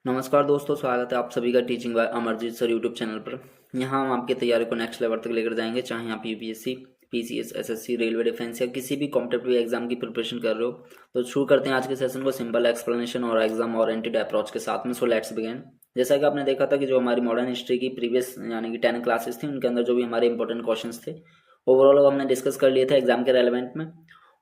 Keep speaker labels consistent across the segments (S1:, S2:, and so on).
S1: नमस्कार दोस्तों, स्वागत है आप सभी का teaching bye Amarjeet sir YouTube channel पर। यहाँ हम आपकी तैयारी को नेक्स्ट लेवल तक लेकर जाएंगे। चाहे आप UPSC, PCS, SSC, railway defence या किसी भी कॉम्पिटेटिव एग्जाम की प्रिपरेशन कर रहे हो, तो शुरू करते हैं आज के सेशन को सिंपल एक्सप्लेनेशन और एग्जाम ओरिएंटेड अप्रोच के साथ में। So let's begin. जैसा कि आपने देखा था कि जो हमारी मॉडर्न हिस्ट्री की प्रीवियस यानी कि 10 क्लासेस थी, उनके अंदर जो भी हमारे इंपॉर्टेंट क्वेश्चन थे ओवरऑल हमने डिस्कस कर लिए थे एग्जाम के रेलेवेंट में।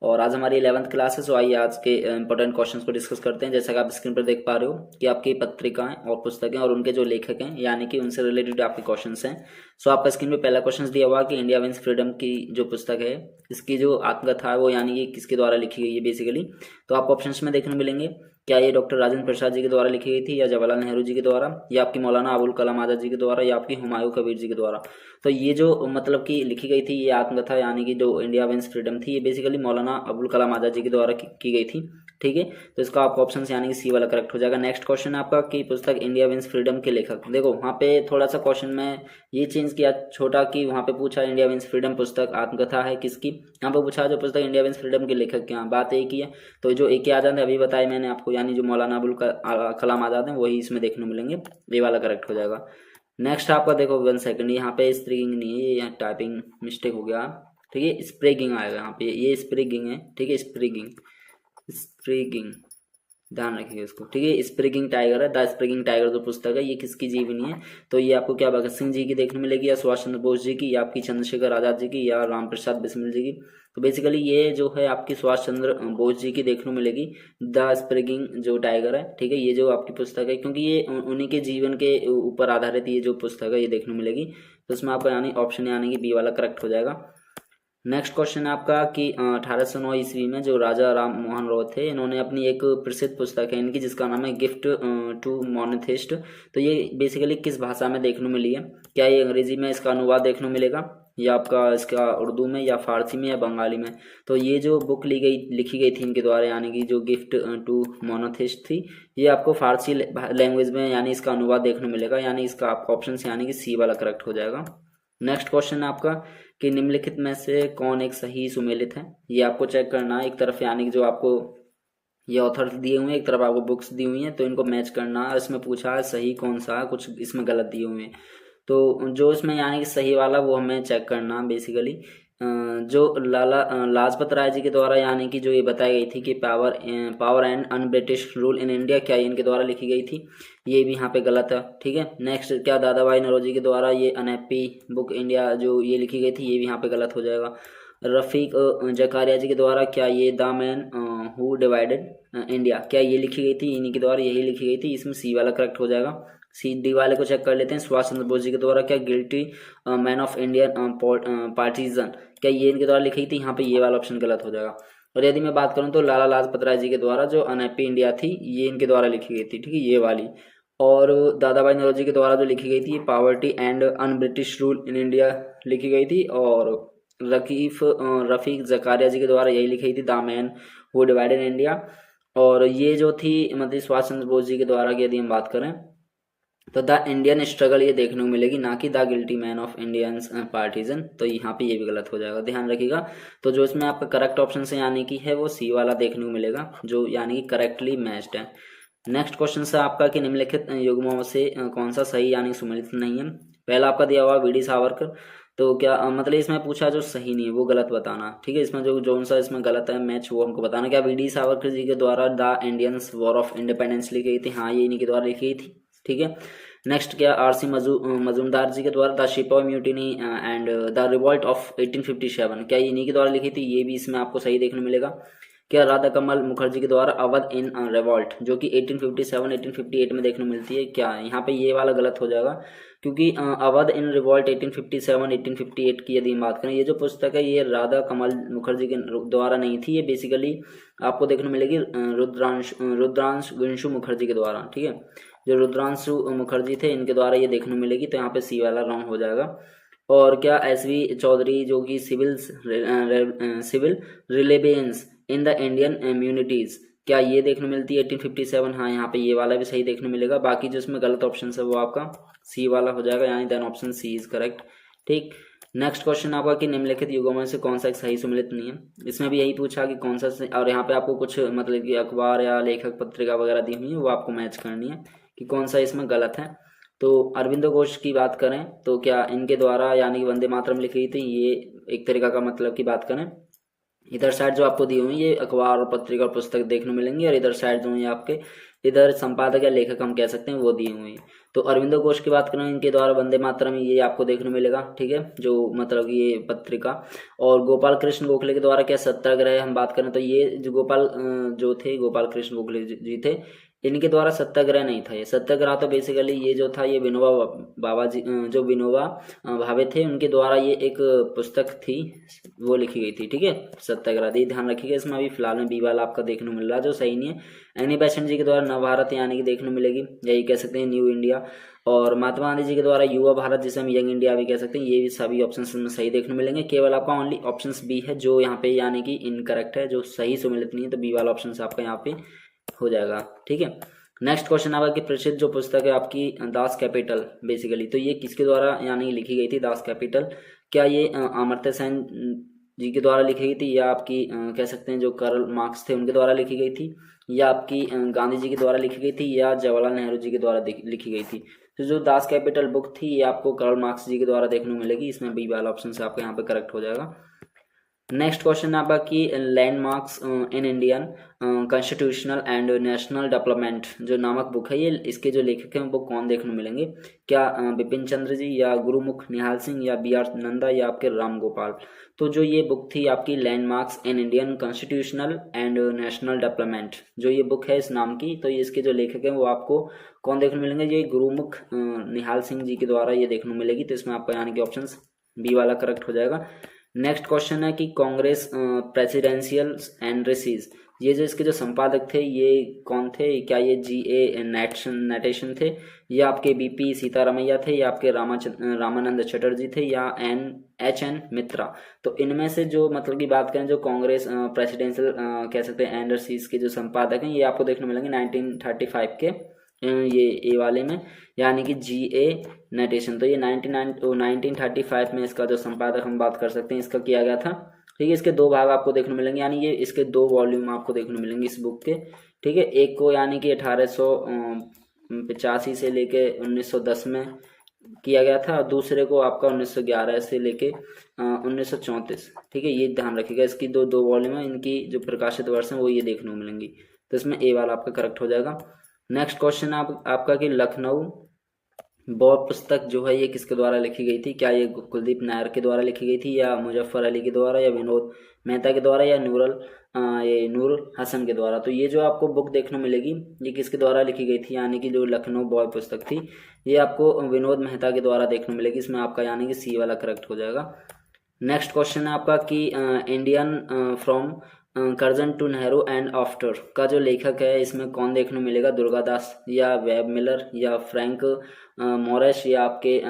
S1: और आज हमारी 11th क्लास है, सो आइए आज के इंपॉर्टेंट क्वेश्चंस को डिस्कस करते हैं। जैसा कि आप स्क्रीन पर देख पा रहे हो कि आपकी पत्रिकाएं और पुस्तकें और उनके जो लेखक हैं यानी कि उनसे रिलेटेड आपके क्वेश्चंस हैं। सो आपका स्क्रीन पे पहला क्वेश्चन दिया हुआ कि इंडिया विंस फ्रीडम की जो पुस्तक है, इसकी जो आत्मकथा है वो यानी कि किसके द्वारा लिखी गई है बेसिकली। तो आपको ऑप्शंस में देखने मिलेंगे, क्या ये डॉक्टर राजेंद्र प्रसाद जी के द्वारा लिखी गई थी, या जवाहरलाल नेहरू जी के द्वारा, या आपकी मौलाना अबुल कलाम आजाद जी के द्वारा, या आपकी हुमायूं कबीर जी के द्वारा। तो ये जो मतलब कि लिखी गई थी ये आत्मकथा यानी कि जो इंडिया विंस फ्रीडम थी, ये बेसिकली मौलाना अबुल कलाम आजाद जी के द्वारा की गई थी। ठीक है, तो इसका आपका ऑप्शन यानी कि सी वाला करेक्ट हो जाएगा। नेक्स्ट क्वेश्चन है आपका कि पुस्तक इंडिया विंस फ्रीडम के लेखक। देखो वहाँ पे थोड़ा सा क्वेश्चन में ये चेंज किया छोटा, कि वहाँ पे पूछा इंडिया विंस फ्रीडम पुस्तक आत्मकथा है किसकी, यहाँ पे पूछा जो पुस्तक इंडिया विंस फ्रीडम के लेखक क्या, बात एक ही है। तो जो ए के आजाद है अभी बताया मैंने आपको, यानी जो मौलाना अबुल कलाम आजाद है वही इसमें देखने मिलेंगे। ये वाला करेक्ट हो जाएगा। नेक्स्ट आपका देखो 1 सेकंड, यहाँ पे स्प्रेगिंग नहीं है, ये यहाँ टाइपिंग मिस्टेक हो गया। ठीक है, स्प्रेगिंग आएगा यहाँ पे, ये स्प्रेगिंग है। ठीक है, स्प्रेगिंग, स्प्रेगिंग ध्यान रखिएगा इसको। ठीक है, स्प्रेगिंग टाइगर है, द स्प्रेगिंग टाइगर जो पुस्तक है ये किसकी जीवनी है। तो ये आपको क्या भगत सिंह जी की देखने मिलेगी, या सुभाष चंद्र बोस जी की, या आपकी चंद्रशेखर आजाद जी की, या राम प्रसाद बिस्मिल जी की। तो बेसिकली ये जो है आपकी सुभाष चंद्र बोस जी की देखने मिलेगी, द स्प्रेगिंग जो टाइगर है। ठीक है, ये जो आपकी पुस्तक है, क्योंकि ये उन्हीं के जीवन के ऊपर आधारित ये जो पुस्तक है ये देखने मिलेगी। तो इसमें आपका यानी ऑप्शन यानी कि बी वाला करेक्ट हो जाएगा। नेक्स्ट क्वेश्चन है आपका कि 1809 ईस्वी में जो राजा राम मोहन रॉय थे, इन्होंने अपनी एक प्रसिद्ध पुस्तक है इनकी जिसका नाम है गिफ्ट टू मोनेथिस्ट। तो ये बेसिकली किस भाषा में देखने मिली है, क्या ये अंग्रेजी में इसका अनुवाद देखने मिलेगा, या आपका इसका उर्दू में, या फारसी में, या बंगाली में। तो ये जो बुक लिखी गई थी इनके द्वारा यानी कि जो गिफ्ट टू मोनोथिस्ट थी, ये आपको फारसी लैंग्वेज में यानी इसका अनुवाद देखने मिलेगा, यानी इसका आपका ऑप्शन यानी कि सी वाला करेक्ट हो जाएगा। नेक्स्ट क्वेश्चन है आपका कि निम्नलिखित में से कौन एक सही सुमेलित है। ये आपको चेक करना है, एक तरफ यानी कि जो आपको ये ऑथर दिए हुए हैं, एक तरफ आपको बुक्स दी हुई हैं, तो इनको मैच करना है। इसमें पूछा है सही कौन सा है, कुछ इसमें गलत दिए हुए हैं। तो जो इसमें यानी कि सही वाला वो हमें चेक करना बेसिकली। जो लाला लाजपत राय जी के द्वारा यानी कि जो ये बताई गई थी कि power and un British rule in India, क्या ये इनके द्वारा लिखी गई थी, ये भी यहाँ पे गलत है। ठीक है, नेक्स्ट क्या दादा भाई नौरोजी के द्वारा ये अनहैप्पी बुक इंडिया जो ये लिखी गई थी, ये भी यहाँ पे गलत हो जाएगा। रफीक जकारिया जी के द्वारा क्या ये the man who divided India, क्या ये लिखी गई थी, इन्हीं के द्वारा यही लिखी गई थी, इसमें सी वाला करेक्ट हो जाएगा। सी डी वाले को चेक कर लेते हैं। सुभाष चंद्र बोस जी के द्वारा क्या guilty man of Indian partisan, क्या ये इनके द्वारा लिखी थी, यहाँ पे ये वाला ऑप्शन गलत हो जाएगा। और यदि मैं बात करूँ तो लाला लाजपत राय जी के द्वारा जो अनहैप्पी इंडिया थी ये इनके द्वारा लिखी गई थी। ठीक है, ये वाली। और दादा भाई नौरोजी के द्वारा जो लिखी गई थी poverty and un British rule in India लिखी गई थी। और रफीक जकारिया जी के द्वारा यही लिखी थी the man who divided India. और ये जो थी मतलब सुभाष चंद्र बोस जी के द्वारा की यदि हम बात करें तो द इंडियन स्ट्रगल ये देखने को मिलेगी, ना कि the guilty man of Indian partisan. तो यहाँ पे ये भी गलत हो जाएगा, ध्यान रखिएगा। तो जो इसमें आपका करेक्ट ऑप्शन से यानी कि है वो सी वाला देखने को मिलेगा, जो यानी कि करेक्टली मैच्ड है। नेक्स्ट क्वेश्चन से आपका कि निम्नलिखित युग्मों से कौन सा सही यानी सुमेलित नहीं है। पहला आपका दिया हुआ वीडी सावरकर, तो क्या मतलब इसमें पूछा जो सही नहीं है वो गलत बताना। ठीक है, इसमें जो जोन सा इसमें गलत है मैच वो हमको बताना। क्या वीडी सावरकर जी के द्वारा the Indians war of independence लिखी गई थी, हाँ ये इन्हीं के द्वारा लिखी गई थी। ठीक है, नेक्स्ट क्या आरसी मजूमदार जी के द्वारा द शिपाई mutiny and the revolt of 1857, क्या ये इन्हीं के द्वारा लिखी थी, ये भी इसमें आपको सही देखने मिलेगा। क्या राधा कमल मुखर्जी के द्वारा अवध इन रिवॉल्ट जो कि 1857 1858 में देखने मिलती है, क्या यहाँ पे ये वाला गलत हो जाएगा, क्योंकि अवध इन रिवॉल्ट 1857 1858 की यदि हम बात करें, ये जो पुस्तक है ये राधा कमल मुखर्जी के द्वारा नहीं थी, ये बेसिकली आपको देखने मिलेगी रुद्रांशु मुखर्जी के द्वारा। ठीक है, जो रुद्रांशु मुखर्जी थे इनके द्वारा ये देखने मिलेगी, तो यहाँ पे सी वाला रॉन्ग हो जाएगा। और क्या एसवी चौधरी जो कि civil relevance in the Indian immunities, क्या ये देखने मिलती है 1857, हाँ यहाँ पे ये वाला भी सही देखने मिलेगा। बाकी जो इसमें गलत ऑप्शन है वो आपका सी वाला हो जाएगा, यानी then option C is correct. ठीक, नेक्स्ट क्वेश्चन आपका कि निम्नलिखित युगों में से कौन सा एक सही सुमेलित नहीं है। इसमें भी यही पूछा कि कौन सा और यहाँ पे आपको कुछ मतलब कि अखबार या लेखक पत्रिका वगैरह दी हुई है वो आपको मैच करनी है कि कौन सा इसमें गलत है। तो अरविंदो घोष की बात करें तो क्या इनके द्वारा यानी कि वंदे मातरम लिखी गई थी, ये एक तरीका का मतलब की बात करें। इधर साइड जो आपको दी हुई ये अखबार और पत्रिका और पुस्तक देखने मिलेंगी, और इधर साइड जो है आपके इधर संपादक या लेखक हम कह सकते हैं वो दिए हुए हैं। तो अरविंदो घोष की बात करें, इनके द्वारा वंदे मातरम ये आपको देखने मिलेगा, ठीक है, जो मतलब ये पत्रिका। और गोपाल कृष्ण गोखले के द्वारा क्या सत्याग्रह हम बात करें तो ये जो जो थे गोपाल कृष्ण गोखले जी थे, इनके द्वारा सत्याग्रह नहीं था। ये सत्याग्रह तो बेसिकली ये जो था ये विनोबा बाबा जी जो विनोबा भावे थे उनके द्वारा ये एक पुस्तक थी वो लिखी गई थी, ठीक है, सत्याग्रह। ये ध्यान रखिएगा, इसमें अभी फिलहाल में बी वाला आपका देखने को मिल रहा है जो सही नहीं है। एनी बेसेंट जी के द्वारा नवभारत यानी कि देखने को मिलेगी, यही कह सकते हैं न्यू इंडिया। और महात्मा गांधी जी के द्वारा युवा भारत जिसे हम यंग इंडिया भी कह सकते हैं, ये भी सभी ऑप्शन में सही देखने को मिलेंगे। केवल आपका ओनली ऑप्शन बी है जो यहाँ पे यानी कि इनकरेक्ट है, जो सही सम्मिलित नहीं है, तो बी वाला ऑप्शन आपका यहाँ पे हो जाएगा, ठीक है। नेक्स्ट क्वेश्चन आपका कि प्रसिद्ध जो पुस्तक है आपकी दास कैपिटल बेसिकली, तो ये किसके द्वारा यानी लिखी गई थी दास कैपिटल। क्या ये अमर्त्य सेन जी के द्वारा लिखी गई थी, या आपकी कह सकते हैं जो कार्ल मार्क्स थे उनके द्वारा लिखी गई थी, या आपकी गांधी जी के द्वारा लिखी गई थी, या जवाहरलाल नेहरू जी के द्वारा लिखी गई थी। तो जो दास कैपिटल बुक थी ये आपको कार्ल मार्क्स जी के द्वारा देखने को मिलेगी, इसमें बी वाला ऑप्शन से आपका यहाँ पे करेक्ट हो जाएगा। नेक्स्ट क्वेश्चन आपका कि landmarks in Indian constitutional and national development जो नामक बुक है, ये इसके जो लेखक हैं वो कौन देखने को मिलेंगे। क्या बिपिन चंद्र जी, या गुरुमुख निहाल सिंह, या बी आर नंदा, या आपके राम गोपाल। तो जो ये बुक थी आपकी landmarks in Indian constitutional and national development, जो ये बुक है इस नाम की, तो ये इसके जो लेखक हैं वो आपको कौन देखने मिलेंगे, ये गुरुमुख निहाल सिंह जी के द्वारा ये देखने को मिलेगी। तो इसमें आपका यानी कि ऑप्शन बी वाला करेक्ट हो जाएगा। नेक्स्ट क्वेश्चन है कि कांग्रेस प्रेसिडेंशियल एंड्रेसीज, ये जो इसके जो संपादक थे ये कौन थे। क्या ये G.A. नटेशन थे, या आपके B.P. सीतारामैया थे, या आपके रामानंद चटर्जी थे, या H.N. मित्रा। तो इनमें से जो मतलब की बात करें जो कांग्रेस प्रेसिडेंशियल कह सकते हैं एंड्रेसीज के जो संपादक हैं ये आपको देखने मिलेंगे 1935 के ये ए वाले में, यानी कि G.A. नटेशन। तो ये 1935 में इसका जो संपादक हम बात कर सकते हैं इसका किया गया था, ठीक है। इसके दो भाग आपको देखने मिलेंगे, यानी ये इसके दो वॉल्यूम आपको देखने मिलेंगे इस बुक के, ठीक है। एक को यानी कि 1885 से लेके 1910 में किया गया था, और दूसरे को आपका 1911 से लेके 1934, ठीक है। ये ध्यान रखिएगा, इसकी दो वॉल्यूम है, इनकी जो प्रकाशित वर्ष है वो ये देखने को मिलेंगी। तो इसमें ए वाला आपका करेक्ट हो जाएगा। नेक्स्ट क्वेश्चन आपका कि लखनऊ बौद्ध पुस्तक जो है ये किसके द्वारा लिखी गई थी। क्या ये कुलदीप नायर के द्वारा लिखी गई थी, या मुजफ्फर अली के द्वारा, या विनोद मेहता के द्वारा, या ये नूर हसन के द्वारा। तो ये जो आपको बुक देखने मिलेगी ये किसके द्वारा लिखी गई थी, यानी कि जो लखनऊ बौद्ध पुस्तक थी ये आपको विनोद मेहता के द्वारा देखने मिलेगी। इसमें आपका यानी कि सी वाला करेक्ट हो जाएगा। नेक्स्ट क्वेश्चन है आपका कि Indian from Curzon to Nehru and after का जो लेखक है इसमें कौन देखने को मिलेगा। दुर्गादास, या वेब मिलर, या फ्रैंक मोरेश, या आपके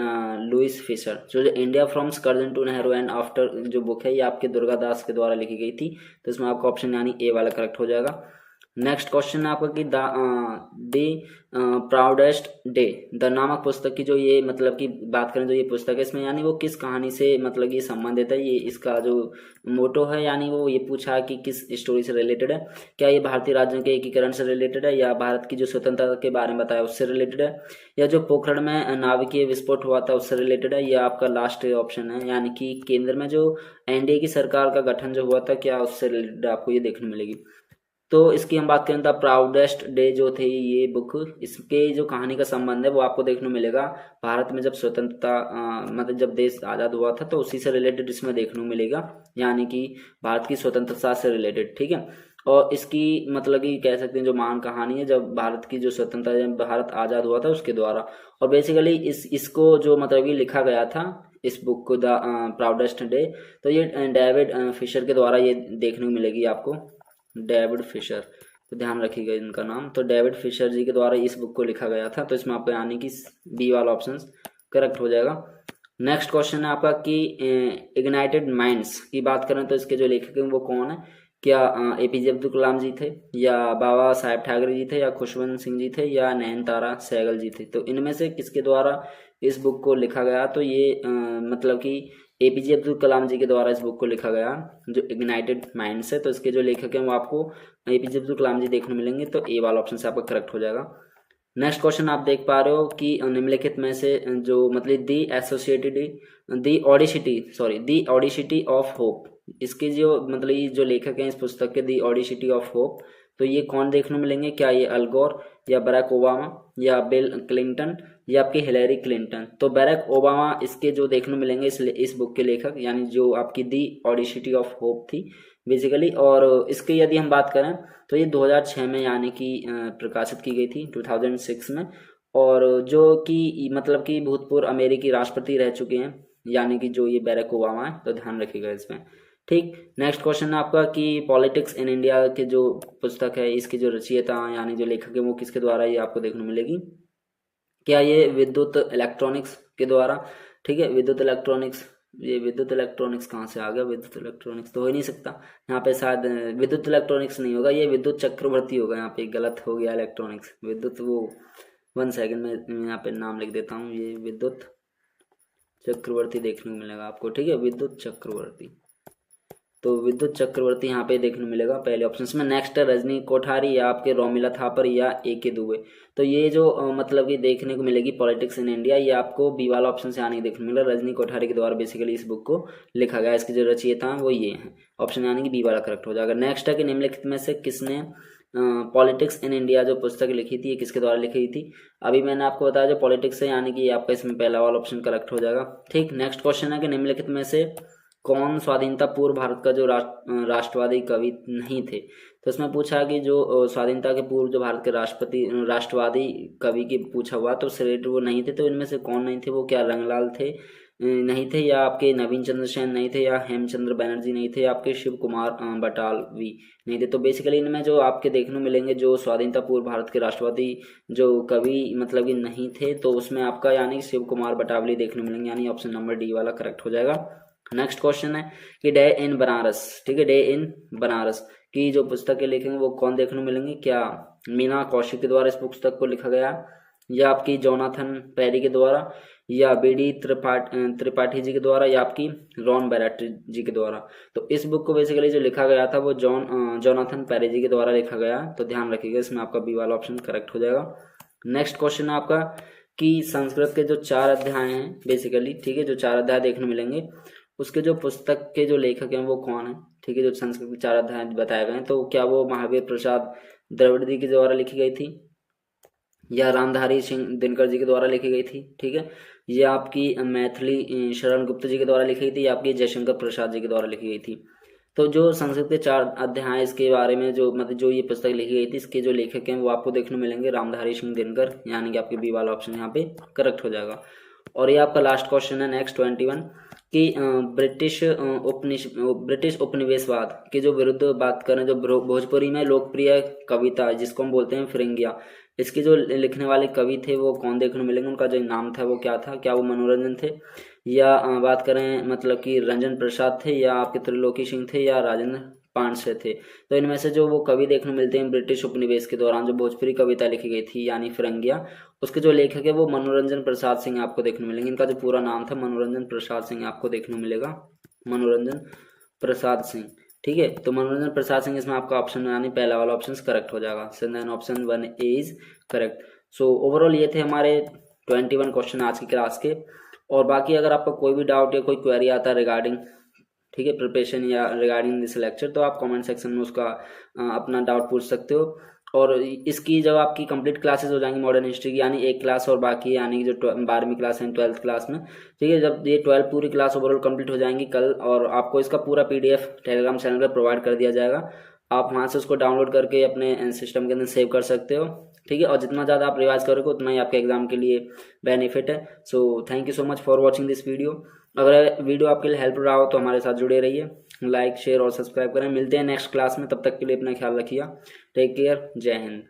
S1: लुइस फिशर। जो India from Curzon to Nehru and after जो बुक है ये आपके दुर्गादास के द्वारा लिखी गई थी। तो इसमें आपका ऑप्शन यानी ए वाला करेक्ट हो जाएगा। नेक्स्ट क्वेश्चन है आपका कि द प्राउडेस्ट डे द नामक पुस्तक की जो ये मतलब की बात करें जो ये पुस्तक है इसमें यानी वो किस कहानी से मतलब ये संबंधित है। ये इसका जो मोटो है यानी वो ये पूछा कि किस स्टोरी से रिलेटेड है। क्या ये भारतीय राज्यों के एकीकरण से रिलेटेड है, या भारत की जो स्वतंत्रता के बारे में बताया उससे रिलेटेड है, या जो पोखरण में नाभिकीय विस्फोट हुआ था उससे रिलेटेड है, या आपका लास्ट ऑप्शन है यानी कि केंद्र में जो एनडीए की सरकार का गठन जो हुआ था क्या उससे रिलेटेड आपको ये देखने मिलेगी। तो इसकी हम बात करें तो प्राउडेस्ट डे जो थे ये बुक इसके जो कहानी का संबंध है वो आपको देखने मिलेगा भारत में जब स्वतंत्रता मतलब जब देश आज़ाद हुआ था तो उसी से रिलेटेड इसमें देखने को मिलेगा, यानी कि भारत की स्वतंत्रता से रिलेटेड, ठीक है। और इसकी मतलब कि कह सकते हैं जो महान कहानी है जब भारत की जो स्वतंत्रता जब भारत आज़ाद हुआ था उसके द्वारा। और बेसिकली इसको जो मतलब ये लिखा गया था इस बुक को द प्राउडेस्ट डे, तो ये डेविड फिशर के द्वारा ये देखने को मिलेगी आपको, डेविड फिशर। तो ध्यान रखिएगा इनका नाम। तो डेविड फिशर जी के द्वारा इस बुक को लिखा गया था। तो इसमें आपको यानी कि बी वाला ऑप्शन करेक्ट हो जाएगा। नेक्स्ट क्वेश्चन है आपका कि इग्नाइटेड माइंड्स की बात करें तो इसके जो लेखक हैं वो कौन है। क्या एपीजे अब्दुल कलाम जी थे, या बाबा साहेब ठाकरे जी थे, या खुशवंत सिंह जी थे, या नयनतारा सहगल जी थे। तो इनमें से किसके द्वारा इस बुक को लिखा गया। तो ये मतलब कि एपीजे अब्दुल कलाम जी के द्वारा इस बुक को लिखा गया जो इग्नाइटेड माइंड्स है। तो इसके जो लेखक हैं वो आपको एपीजे अब्दुल कलाम जी देखने मिलेंगे। तो ए वाला ऑप्शन से आपका करेक्ट हो जाएगा। नेक्स्ट क्वेश्चन आप देख पा रहे हो कि निम्नलिखित में से जो मतलब दी ऑडिसिटी ऑफ होप, इसके जो मतलब ये जो लेखक हैं इस पुस्तक के, दी ऑडिसिटी ऑफ होप, तो ये कौन देखने को मिलेंगे? क्या ये अल गोर या बराक ओबामा या बिल क्लिंटन या आपकी हिलेरी क्लिंटन? तो बराक ओबामा इसके जो देखने को मिलेंगे इस बुक के लेखक, यानी जो आपकी दी ऑडिसिटी ऑफ होप थी बेसिकली। और इसके यदि हम बात करें तो ये 2006 में यानी कि प्रकाशित की गई थी, 2006 में। और जो कि मतलब कि भूतपूर्व अमेरिकी राष्ट्रपति रह चुके हैं, यानी कि जो ये बराक ओबामा है, तो ध्यान रखिएगा इसमें। ठीक, नेक्स्ट क्वेश्चन है आपका कि पॉलिटिक्स इन इंडिया के जो पुस्तक है इसकी जो रचयिता यानी जो लेखक है वो किसके द्वारा ये आपको देखने को मिलेगी? क्या ये विद्युत इलेक्ट्रॉनिक्स के द्वारा? ठीक है, विद्युत इलेक्ट्रॉनिक्स, ये विद्युत इलेक्ट्रॉनिक्स कहाँ से आ गया? विद्युत इलेक्ट्रॉनिक्स तो हो ही नहीं सकता यहाँ पे, शायद विद्युत इलेक्ट्रॉनिक्स नहीं होगा, ये विद्युत चक्रवर्ती होगा। यहाँ पे गलत हो गया इलेक्ट्रॉनिक्स, विद्युत वो 1 सेकंड में यहाँ पे नाम लिख देता हूँ, ये विद्युत चक्रवर्ती देखने को मिलेगा आपको। ठीक है, विद्युत चक्रवर्ती, तो विद्युत चक्रवर्ती यहाँ पे देखने को मिलेगा पहले ऑप्शन में। नेक्स्ट है रजनी कोठारी या आपके रोमिला थापर या ए के दुबे। तो ये जो मतलब कि देखने को मिलेगी पॉलिटिक्स इन इंडिया, ये आपको बी वाला ऑप्शन से आने देखने को मिलेगा। रजनी कोठारी के द्वारा बेसिकली इस बुक को लिखा गया, इसके जो रचयिता हैं वो ये हैं, ऑप्शन यानी कि बी वाला करेक्ट हो जाएगा। नेक्स्ट है कि निम्नलिखित में से किसने पॉलिटिक्स इन इंडिया जो पुस्तक लिखी थी ये किसके द्वारा लिखी गई थी? अभी मैंने आपको बताया जो पॉलिटिक्स है, यानी कि आपका इसमें पहला वाला ऑप्शन करेक्ट हो जाएगा। ठीक, नेक्स्ट क्वेश्चन है कि निम्नलिखित में से कौन स्वाधीनता पूर्व भारत का जो राष्ट्रवादी कवि नहीं थे? तो इसमें पूछा कि जो स्वाधीनता के पूर्व जो भारत के राष्ट्रवादी कवि की पूछा हुआ, तो सिलेक्ट वो नहीं थे, तो इनमें से कौन नहीं थे? वो क्या रंगलाल थे नहीं थे, या आपके नवीन चंद्र सेन नहीं थे, या हेमचंद्र बनर्जी नहीं थे, या आपके शिव कुमार बटालवी नहीं थे? तो बेसिकली इनमें जो आपके देखने मिलेंगे जो स्वाधीनता पूर्व भारत के राष्ट्रवादी जो कवि मतलब कि नहीं थे, तो उसमें आपका यानी शिव कुमार बटावली देखने मिलेंगे, यानी ऑप्शन नंबर डी वाला करेक्ट हो जाएगा। नेक्स्ट क्वेश्चन है कि डे इन बनारस, ठीक है, डे इन बनारस की जो पुस्तक के लेखक वो कौन देखने को मिलेंगे? क्या मीना कौशिक के द्वारा इस पुस्तक को लिखा गया, या आपकी जोनाथन पेरी के द्वारा, या बीडी त्रिपाठी जी के द्वारा, या आपकी रॉन बैरेट जी के द्वारा? तो इस बुक को बेसिकली जो लिखा गया था वो जोनाथन पेरी जी के द्वारा लिखा गया, तो ध्यान रखिएगा इसमें आपका बी वाला ऑप्शन करेक्ट हो जाएगा। नेक्स्ट क्वेश्चन है आपका कि संस्कृत के जो 4 अध्याय हैं बेसिकली, ठीक है, जो 4 अध्याय देखने मिलेंगे उसके जो पुस्तक के जो लेखक हैं वो कौन है? ठीक है, जो संस्कृत के 4 अध्याय बताए गए हैं, तो क्या वो महावीर प्रसाद द्रविड़ के द्वारा लिखी गई थी, या रामधारी सिंह दिनकर जी के द्वारा लिखी गई थी? ठीक है, ये आपकी मैथिली शरण गुप्त जी के द्वारा लिखी गई थी, या आपकी जयशंकर प्रसाद जी के द्वारा लिखी गई थी? तो जो संस्कृत के 4 अध्याय इसके बारे में जो मतलब जो ये पुस्तक लिखी गई थी इसके जो लेखक हैं वो आपको देखने मिलेंगे रामधारी सिंह दिनकर, यानी कि आपके बी वाला ऑप्शन यहाँ पे करेक्ट हो जाएगा। और ये आपका लास्ट क्वेश्चन है नेक्स्ट 21 कि ब्रिटिश उपनिवेशवाद के जो विरुद्ध बात करें, जो भोजपुरी में लोकप्रिय कविता जिसको हम बोलते हैं फिरंगिया, इसके जो लिखने वाले कवि थे वो कौन देखने मिलेंगे? उनका जो नाम था वो क्या था? क्या वो मनोरंजन थे, या बात करें मतलब कि रंजन प्रसाद थे, या आपके त्रिलोकी सिंह थे, या राजेंद्र पांडसे थे? तो इनमें से जो वो कवि देखने मिलते हैं ब्रिटिश उपनिवेश के दौरान जो भोजपुरी कविता लिखी गई थी यानी फिरंगिया, उसके जो लेखक है वो मनोरंजन प्रसाद सिंह आपको देखने मिलेंगे। इनका जो पूरा नाम था मनोरंजन प्रसाद सिंह आपको देखने मिलेगा, मनोरंजन प्रसाद सिंह। ठीक है, तो मनोरंजन प्रसाद सिंह इसमें आपका ऑप्शन यानी पहला वाला ऑप्शन करेक्ट हो जाएगा। So then option 1 is correct. So overall ये थे हमारे 21 क्वेश्चन आज की क्लास के। और बाकी अगर आपका कोई भी डाउट या कोई क्वेरी आता है रिगार्डिंग, ठीक है, प्रिपरेशन या रिगार्डिंग दिस लेक्चर, तो आप कमेंट सेक्शन में उसका अपना डाउट पूछ सकते हो। और इसकी जब आपकी कंप्लीट क्लासेस हो जाएंगी मॉडर्न हिस्ट्री की, यानी एक क्लास और बाकी यानी जो 12वीं क्लास है 12th क्लास में, ठीक है, जब ये 12 पूरी क्लास ओवरऑल कंप्लीट हो जाएंगी कल, और आपको इसका पूरा PDF टेलीग्राम चैनल पर प्रोवाइड कर दिया जाएगा। आप वहाँ से उसको डाउनलोड करके अपने सिस्टम के अंदर सेव कर सकते हो, ठीक है, और जितना ज़्यादा आप रिवाइज करोगे उतना ही आपके एग्जाम के लिए बेनिफिट है। So thank you so much for watching this video. अगर वीडियो आपके लिए हेल्प रहा हो तो हमारे साथ जुड़े रहिए, लाइक शेयर और सब्सक्राइब करें। मिलते हैं नेक्स्ट क्लास में, तब तक के लिए अपना ख्याल रखिए। टेक केयर, जय हिंद।